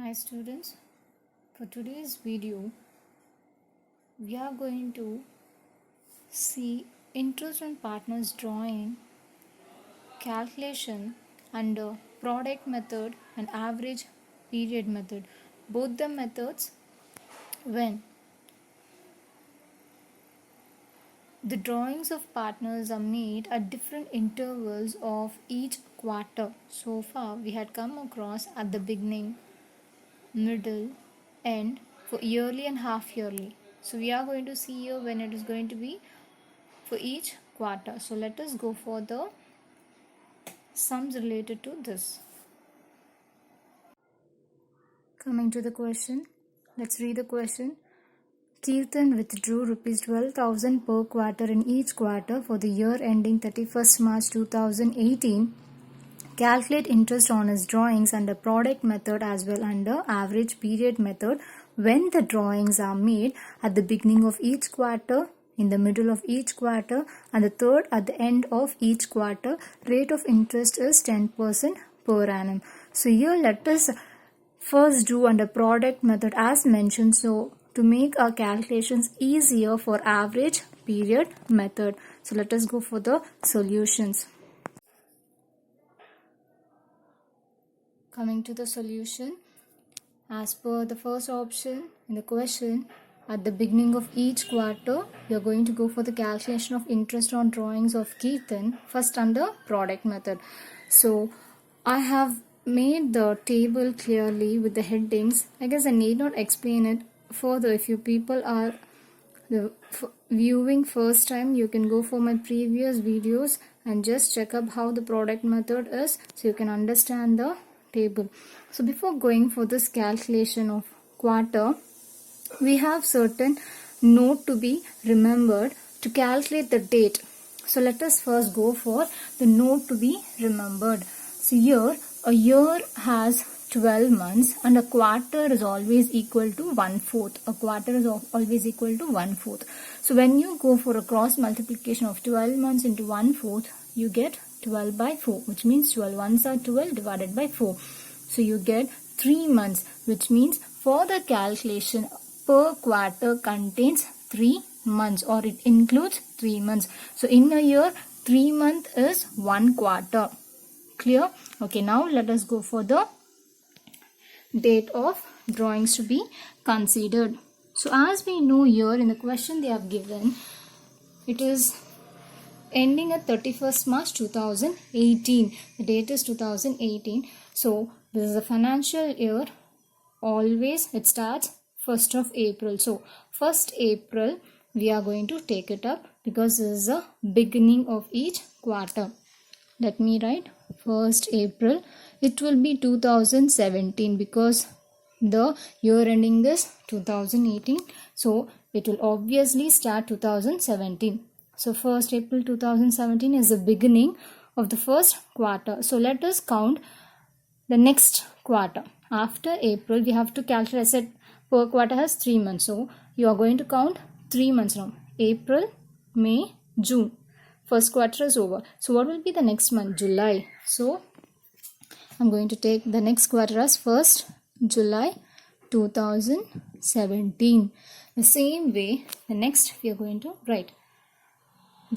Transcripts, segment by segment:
Hi students, for today's video we are going to see interest and partners drawing calculation under product method and average period method. Both the methods when the drawings of partners are made at different intervals of each quarter. So far we had come across at the beginning, middle, end for yearly and half yearly. So we are going to see here when it is going to be for each quarter. So let us go for the sums related to this. Coming to the question, let's read the question. Kirtan withdrew rupees 12,000 per quarter in each quarter for the year ending 31st March 2018. Calculate interest on his drawings under product method as well under average period method when the drawings are made at the beginning of each quarter, in the middle of each quarter, and the third at the end of each quarter. Rate of interest is 10% per annum. So here let us first do under product method as mentioned, so to make our calculations easier for average period method. So let us go for the solutions. Coming to the solution, as per the first option in the question, at the beginning of each quarter, we are going to go for the calculation of interest on drawings of Kirtan, first under product method. So, I have made the table clearly with the headings. I guess I need not explain it further. If you people are viewing first time, you can go for my previous videos and just check up how the product method is, so you can understand the table. So before going for this calculation of quarter, we have certain note to be remembered to calculate the date. So let us first go for the note to be remembered. So here a year has 12 months and a quarter is always equal to 1/4. A quarter is always equal to 1/4. So when you go for a cross multiplication of 12 months into 1/4, you get 12 by 4, which means 12 ones are 12 divided by 4. So you get 3 months, which means for the calculation per quarter contains 3 months, or it includes 3 months. So in a year, 3 months is 1 quarter. Clear? Okay, now let us go for the date of drawings to be considered. So as we know here in the question they have given, it is ending at 31st March 2018. The date is 2018. So this is a financial year. Always it starts 1st of April. So 1st April we are going to take it up because this is the beginning of each quarter. Let me write 1st April. It will be 2017 because the year ending is 2018. So it will obviously start 2017. So 1st April 2017 is the beginning of the first quarter. So let us count the next quarter. After April, we have to calculate. I said per quarter has 3 months. So you are going to count 3 months now. April, May, June. First quarter is over. So what will be the next month? July. So I'm going to take the next quarter as 1st July 2017. The same way, the next we are going to write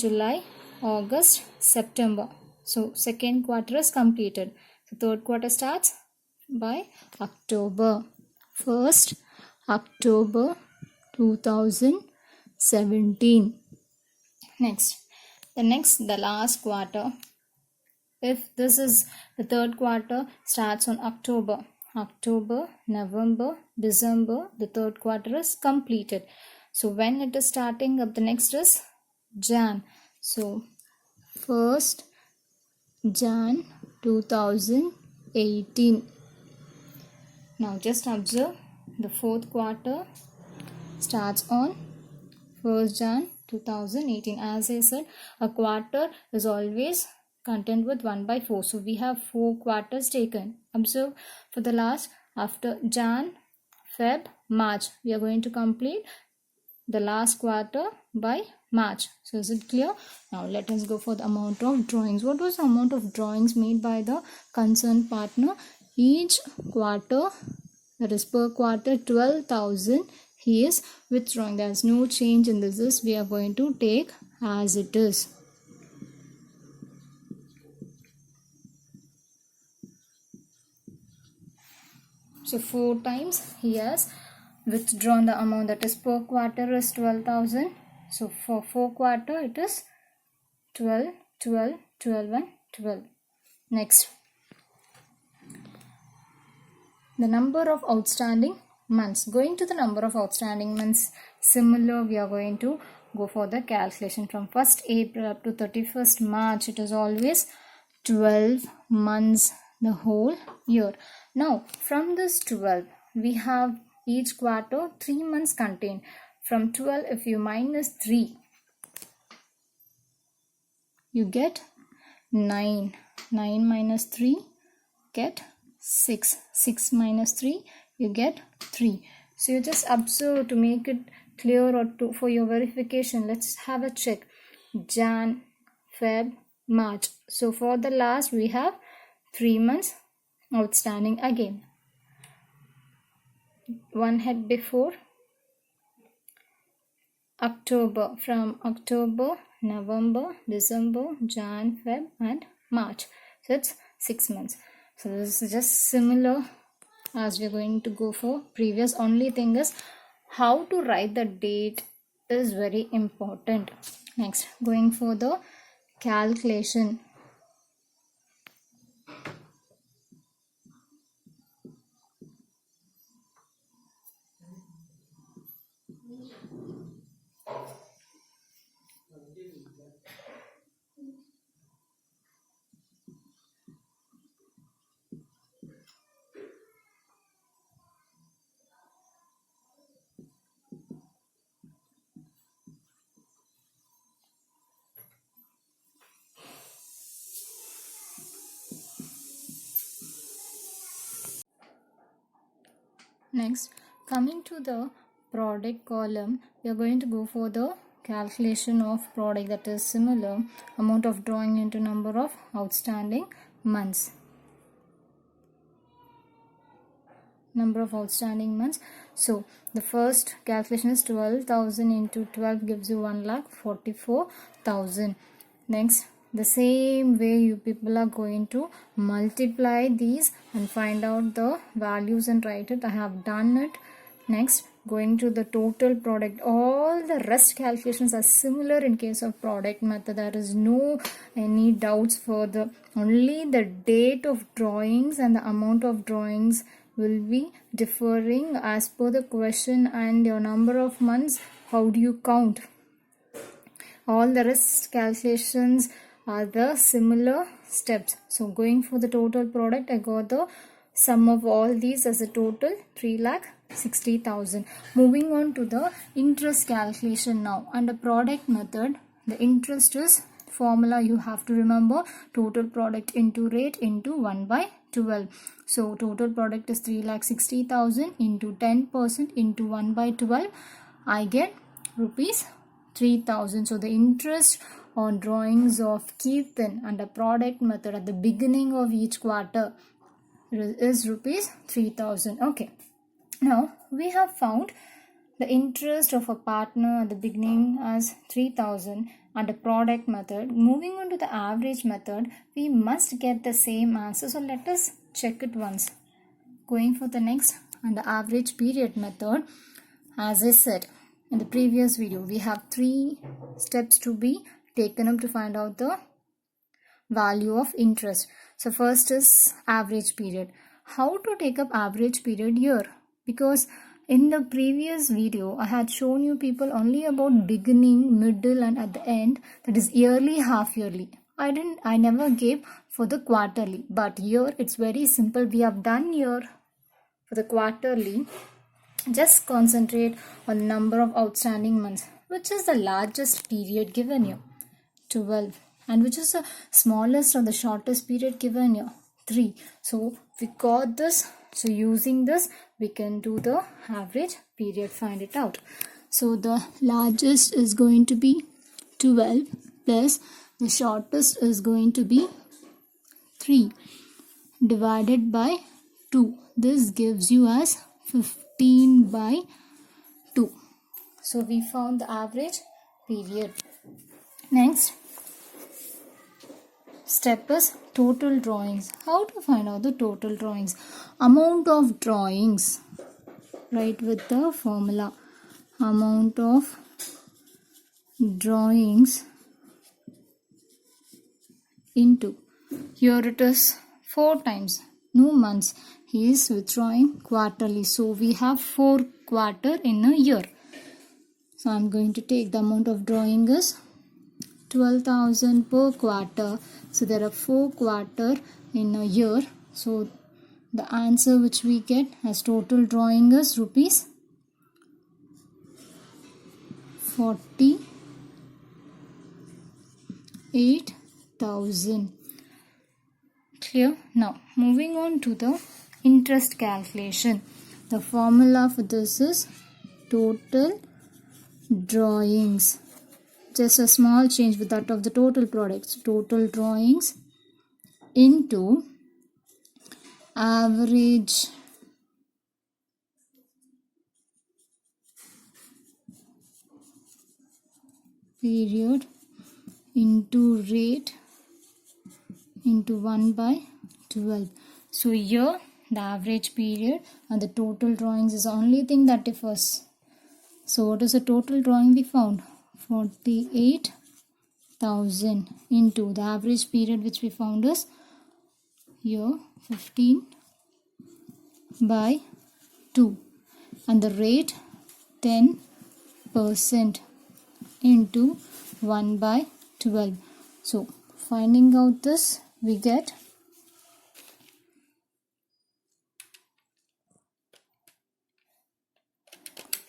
July, August, September. So second quarter is completed. The third quarter starts by October. 1st October 2017. Next, the last quarter. If this is the third quarter, starts on October. October, November, December, the third quarter is completed. So when it is starting up, the next is Jan. So 1st Jan 2018. Now just observe the fourth quarter starts on 1st Jan 2018. As I said, a quarter is always content with 1/4. So we have 4 quarters taken. Observe for the last, after Jan, Feb, March, we are going to complete the last quarter by March. So is it clear? Now let us go for the amount of drawings. What was the amount of drawings made by the concerned partner? Each quarter that is per quarter 12,000 he is withdrawing. There is no change in this. We are going to take as it is. So 4 times he has withdrawn the amount, that is per quarter is 12,000. So for 4 quarter it is 12, 12, 12 and 12. Next, the number of outstanding months. Going to the number of outstanding months, similar we are going to go for the calculation from 1st April up to 31st March. It is always 12 months the whole year. Now from this 12 we have each quarter 3 months contained. From 12 if you minus 3 you get 9. 9 minus 3 get 6. 6 minus 3 you get 3. So you just observe to make it clear or to for your verification. Let's have a check. Jan, Feb, March. So for the last we have 3 months outstanding again. One head before October. From October, November, December, Jan, Feb and March. So it's 6 months. So this is just similar as we are going to go for previous. Only thing is how to write the date is very important. Next, going for the calculation. Next, coming to the product column, we are going to go for the calculation of product, that is similar amount of drawing into number of outstanding months. Number of outstanding months. So the first calculation is 12,000 into 12 gives you 1,44,000. Next, the same way you people are going to multiply these and find out the values and write it. I have done it. Next, going to the total product. All the rest calculations are similar in case of product method. There is no any doubts further. Only the date of drawings and the amount of drawings will be differing as per the question, and your number of months, how do you count. All the rest calculations are the similar steps. So going for the total product, I got the sum of all these as a total 3,60,000. Moving on to the interest calculation now. Under product method, the interest is formula you have to remember, total product into rate into 1/12. So total product is 3,60,000 into 10% into 1/12. I get rupees 3,000. So the interest on drawings of Keerthan under product method at the beginning of each quarter is rupees 3,000. Okay. Now we have found the interest of a partner at the beginning as 3,000 under product method. Moving on to the average method, we must get the same answer. So let us check it once. Going for the next under average period method, as I said in the previous video, we have 3 steps to be taken up to find out the value of interest. So first is average period. How to take up average period here? Because in the previous video, I had shown you people only about beginning, middle and at the end, that is yearly, half yearly. I never gave for the quarterly, but here it's very simple. We have done here for the quarterly. Just concentrate on the number of outstanding months, which is the largest period given you, 12, and which is the smallest or the shortest period given you, 3. So we got this. So using this, we can do the average period, find it out. So the largest is going to be 12 plus the shortest is going to be 3 divided by 2. This gives you as 15 by 2. So we found the average period. Next step is total drawings. How to find out the total drawings? Amount of drawings. Write with the formula. Amount of drawings into. Here it is 4 times. No months. He is withdrawing quarterly. So we have 4 quarter in a year. So I am going to take the amount of drawing is 12,000 per quarter. So there are 4 quarter in a year. So the answer which we get as total drawing is rupees 48,000. Clear? Now moving on to the interest calculation. The formula for this is total drawings. Just a small change with that of the total products. Total drawings into average period into rate into 1 by 12. So here the average period and the total drawings is the only thing that differs. So what is the total drawing we found? 48,000 into the average period which we found is here 15 by 2 and the rate 10% into 1 by 12. So finding out this we get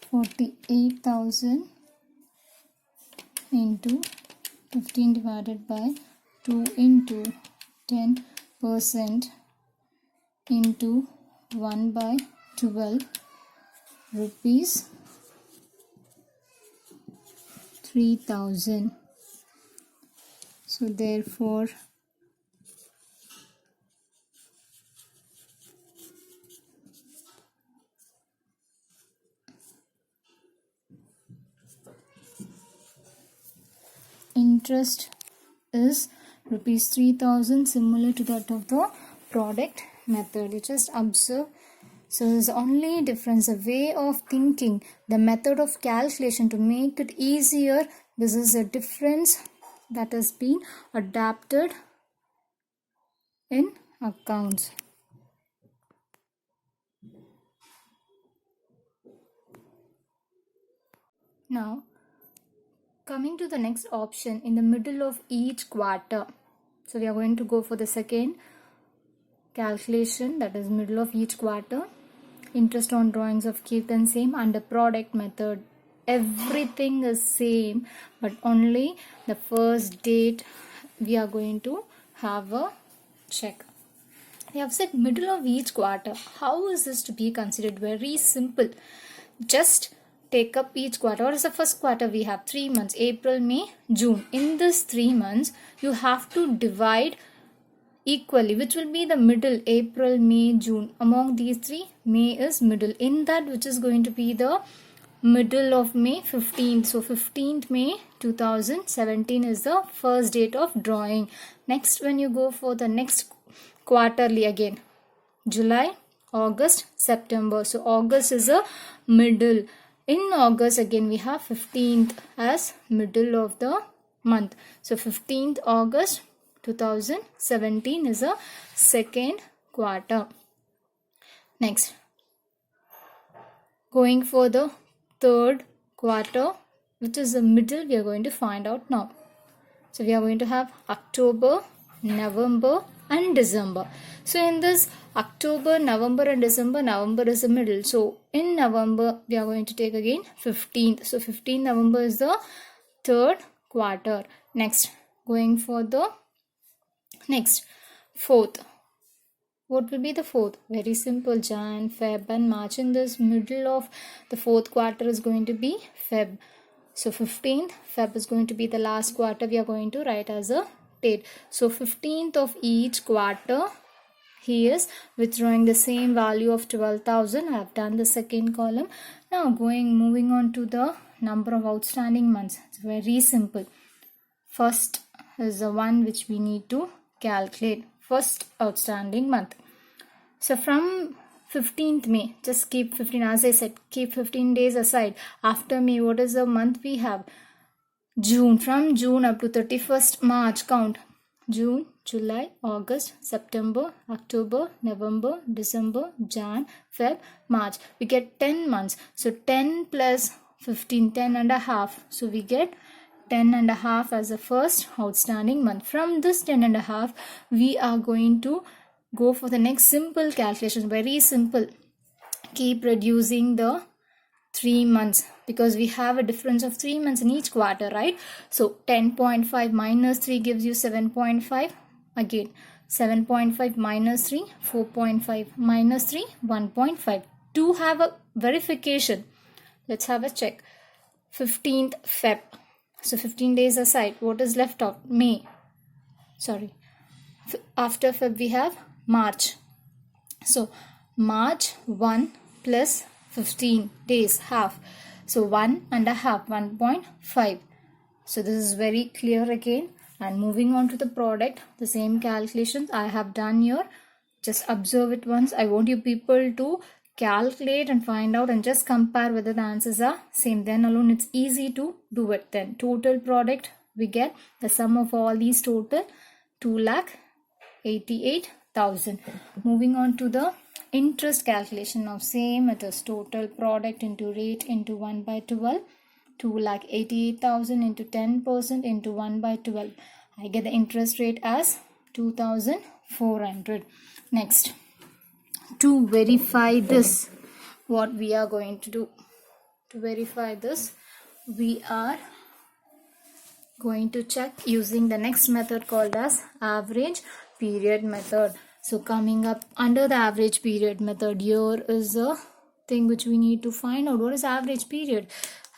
48,000 into 15 divided by 2 into 10% into 1 by 12 rupees 3,000. So therefore interest is rupees 3,000, similar to that of the product method. You just observe. So there's only difference, the way of thinking, the method of calculation to make it easier. This is a difference that has been adapted in accounts. Now coming to the next option, in the middle of each quarter. So we are going to go for the second calculation, that is middle of each quarter. Interest on drawings of keep them same, and the product method everything is same, but only the first date we are going to have a check. We have said middle of each quarter. How is this to be considered? Very simple. Just take up each quarter. What is the first quarter? We have 3 months, April, May, June. In this 3 months you have to divide equally, which will be the middle, April, May, June. Among these 3, May is middle. In that, which is going to be the middle of May, 15th. So 15th May 2017 is the first date of drawing. Next, when you go for the next quarterly, again July, August, September. So August is a middle. In August again we have 15th as middle of the month. So 15th August 2017 is a second quarter. Next, going for the third quarter, which is the middle, we are going to find out now. So we are going to have October, November and December. So in this October, November and December, November is the middle. So in November we are going to take again 15th. So 15th November is the third quarter. Next, going for the next fourth. What will be the fourth? Very simple, Jan, Feb and March. In this middle of the fourth quarter is going to be Feb. So 15th Feb is going to be the last quarter we are going to write as a date. So 15th of each quarter he is withdrawing the same value of 12,000. I have done the second column. Now moving on to the number of outstanding months. It's very simple. First is the one which we need to calculate. First outstanding month. So from 15th May, just keep 15, as I said, keep 15 days aside. After May, what is the month we have? June. From June up to 31st March, count. June, July, August, September, October, November, December, Jan, Feb, March. We get 10 months. So 10 plus 15, 10 and a half. So we get 10 and a half as the first outstanding month. From this 10 and a half, we are going to go for the next simple calculation. Very simple. Keep reducing the 3 months because we have a difference of 3 months in each quarter, right? So 10.5 minus 3 gives you 7.5. Again 7.5 minus 3, 4.5 minus 3, 1.5. To have a verification, let's have a check. 15th Feb. So 15 days aside, what is left of? May. Sorry. After Feb we have March. So March 1 plus 15 days, half. So 1 and a half, 1.5. So this is very clear again. And moving on to the product, the same calculations I have done here. Just observe it once. I want you people to calculate and find out and just compare whether the answers are same. Then alone it's easy to do it. Then total product, we get the sum of all these total 2,88,000. Moving on to the interest calculation. Now same, it is total product into rate into 1 by 12. 2,88,000 into 10% into 1 by 12. I get the interest rate as 2,400. Next, to verify this, what we are going to do? To verify this, we are going to check using the next method called as average period method. So coming up under the average period method, here is a thing which we need to find out. What is average period?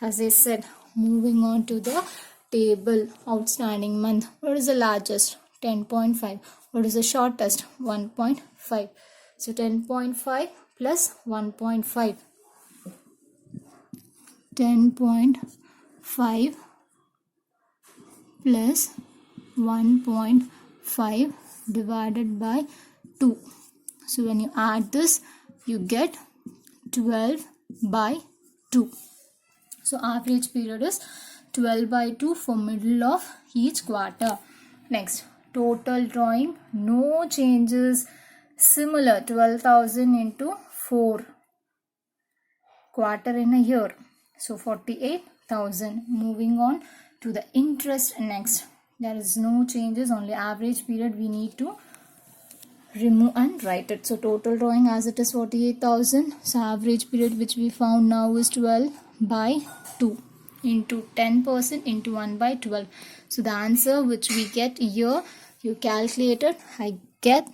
As I said, moving on to the table, outstanding month. What is the largest? 10.5. What is the shortest? 1.5. So 10.5 plus 1.5. 10.5 plus 1.5 divided by 2. So when you add this, you get 12 by 2. So average period is 12 by 2 for middle of each quarter. Next, total drawing, no changes, similar, 12,000 into 4 quarter in a year. So 48,000. Moving on to the interest next. There is no changes, only average period we need to remove and write it. So total drawing as it is 48,000. So average period which we found now is 12 by 2 into 10% into 1 by 12. So the answer which we get here, you calculated, I get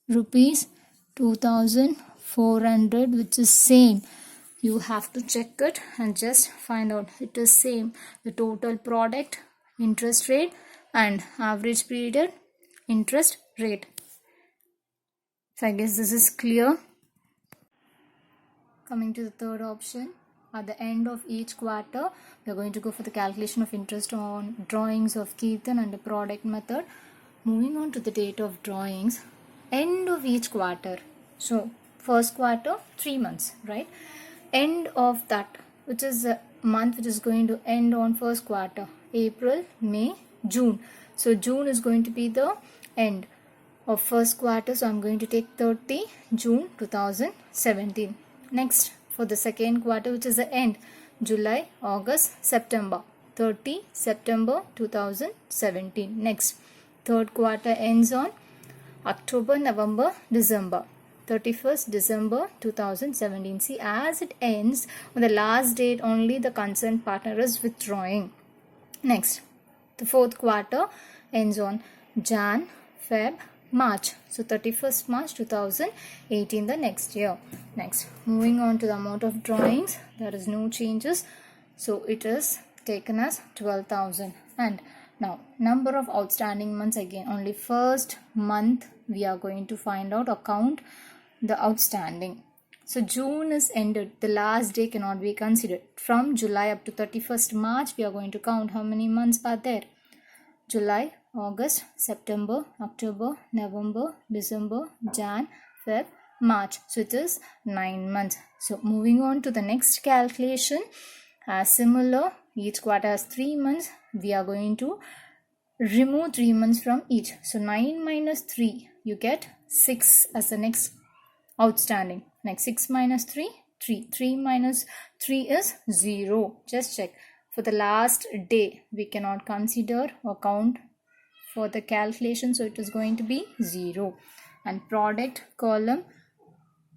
rupees 2,400, which is same. You have to check it and just find out it is same. The total product, interest rate and average period, interest rate. So I guess this is clear. Coming to the third option, at the end of each quarter, we are going to go for the calculation of interest on drawings of Kirtan and the product method. Moving on to the date of drawings, end of each quarter. So first quarter, 3 months, right? End of that, which is a month which is going to end on first quarter, April, May, June. So June is going to be the end of first quarter. So I'm going to take 30 June 2017. Next, for the second quarter, which is the end, July, August, September, 30 September 2017. Next, third quarter ends on October, November, December, 31st December 2017. See, as it ends on the last date, only the concerned partner is withdrawing. Next, the fourth quarter ends on Jan, Feb, March. So 31st March 2018, the next year. Next, moving on to the amount of drawings, there is no changes. So it is taken as 12,000. And now number of outstanding months, again only first month we are going to find out or count the outstanding. So June is ended, the last day cannot be considered. From July up to 31st March, we are going to count how many months are there. July, August, September, October, November, December, Jan, Feb, March. So it is 9 months. So moving on to the next calculation, as similar, each quarter has 3 months. We are going to remove 3 months from each. So 9 minus 3, you get 6 as the next outstanding. Next 6 minus 3, 3. 3 minus 3 is 0. Just check. For the last day, we cannot consider or count for the calculation, so it is going to be 0. And product column,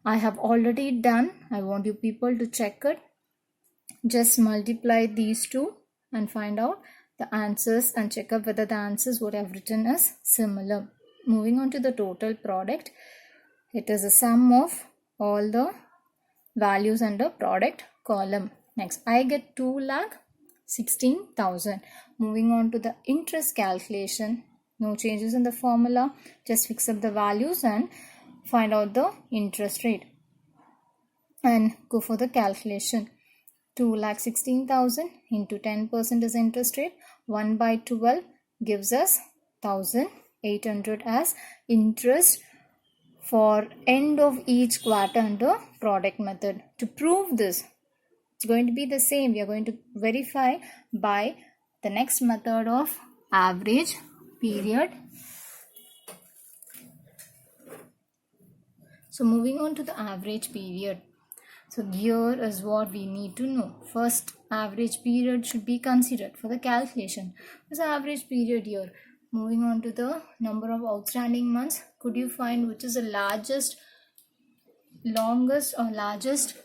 I have already done. I want you people to check it. Just multiply these two and find out the answers and check up whether the answers what I have written is similar. Moving on to the total product, it is a sum of all the values under product column. Next, I get 2,16,000. Moving on to the interest calculation, no changes in the formula, just fix up the values and find out the interest rate and go for the calculation. 2,16,000 into 10% is interest rate. 1 by 12 gives us 1,800 as interest for end of each quarter under product method. To prove this, it's going to be the same. We are going to verify by the next method of average period. So moving on to the average period. So here is what we need to know. First, average period should be considered for the calculation. What's the average period here? Moving on to the number of outstanding months. Could you find which is the longest or largest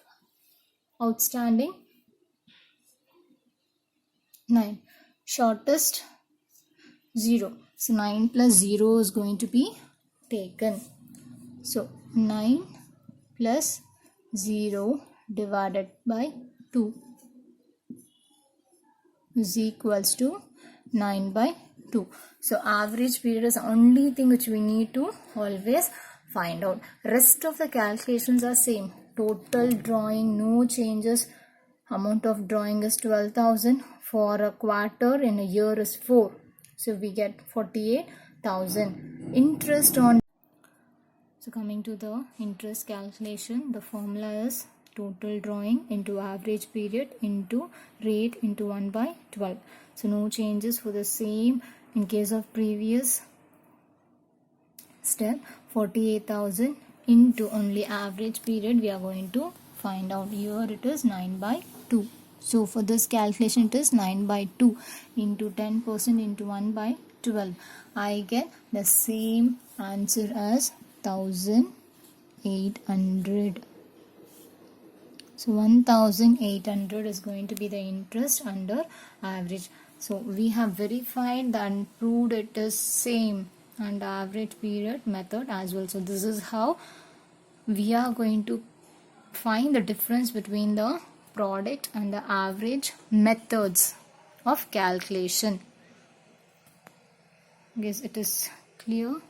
outstanding? 9. Shortest 0. So 9 plus 0 is going to be taken. So 9 plus 0 divided by 2 is equals to 9 by 2. So average period is the only thing which we need to always find out. Rest of the calculations are same. Total drawing, no changes. Amount of drawing is 12,000. For a quarter in a year is 4. So we get 48,000. Interest on. So coming to the interest calculation, the formula is total drawing into average period into rate into 1 by 12. So no changes for the same. In case of previous step, 48,000 into only average period we are going to find out. Here it is 9 by 2. So for this calculation it is 9 by 2 into 10% into 1 by 12. I get the same answer as 1,800. So 1,800 is going to be the interest under average. So we have verified and proved it is same and average period method as well. So this is how we are going to find the difference between the product and the average methods of calculation. Guess it is clear.